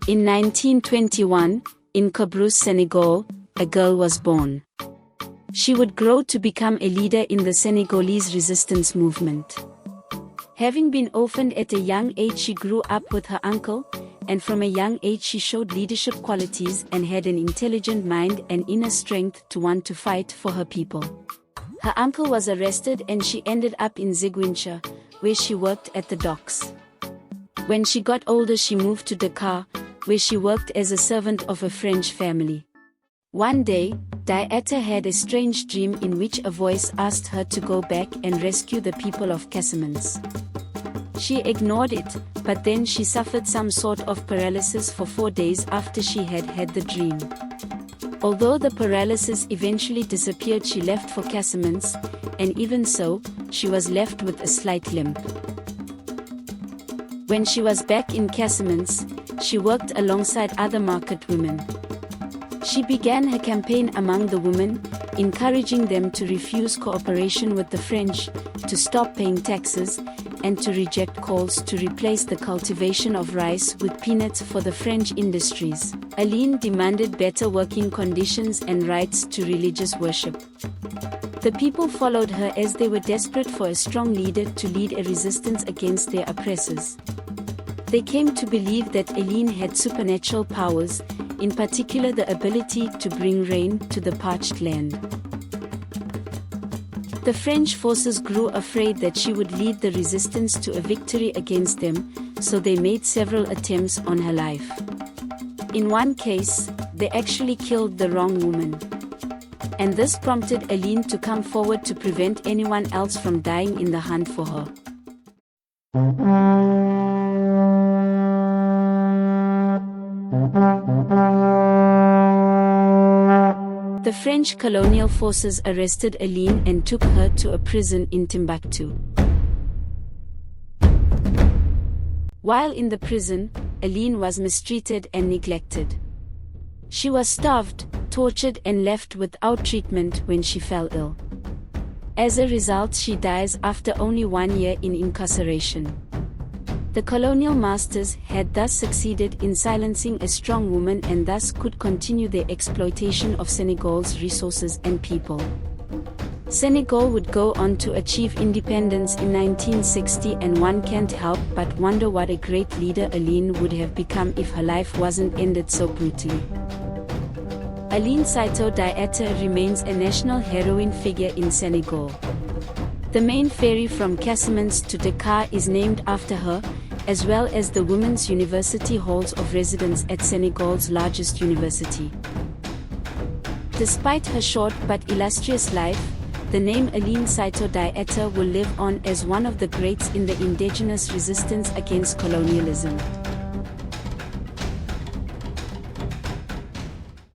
In 1921, in Cabrousse, Senegal, a girl was born. She would grow to become a leader in the Senegalese resistance movement. Having been orphaned at a young age, she grew up with her uncle, and from a young age she showed leadership qualities and had an intelligent mind and inner strength to want to fight for her people. Her uncle was arrested and she ended up in Ziguinchor, where she worked at the docks. When she got older, she moved to Dakar, where she worked as a servant of a French family. One day, Diatta had a strange dream in which a voice asked her to go back and rescue the people of Casamance. She ignored it, but then she suffered some sort of paralysis for 4 days after she had had the dream. Although the paralysis eventually disappeared, she left for Casamance, and even so, she was left with a slight limp. When she was back in Casamance, she worked alongside other market women. She began her campaign among the women, encouraging them to refuse cooperation with the French, to stop paying taxes, and to reject calls to replace the cultivation of rice with peanuts for the French industries. Aline demanded better working conditions and rights to religious worship. The people followed her as they were desperate for a strong leader to lead a resistance against their oppressors. They came to believe that Aline had supernatural powers, in particular the ability to bring rain to the parched land. The French forces grew afraid that she would lead the resistance to a victory against them, so they made several attempts on her life. In one case, they actually killed the wrong woman. And this prompted Aline to come forward to prevent anyone else from dying in the hunt for her. The French colonial forces arrested Aline and took her to a prison in Timbuktu. While in the prison, Aline was mistreated and neglected. She was starved, tortured and left without treatment when she fell ill. As a result, she dies after only 1 year in incarceration. The colonial masters had thus succeeded in silencing a strong woman and thus could continue their exploitation of Senegal's resources and people. Senegal would go on to achieve independence in 1960, and one can't help but wonder what a great leader Aline would have become if her life wasn't ended so brutally. Aline Sitoé Diatta remains a national heroine figure in Senegal. The main ferry from Casamance to Dakar is named after her, as well as the Women's University halls of residence at Senegal's largest university. Despite her short but illustrious life, the name Aline Sitoé Diatta will live on as one of the greats in the indigenous resistance against colonialism.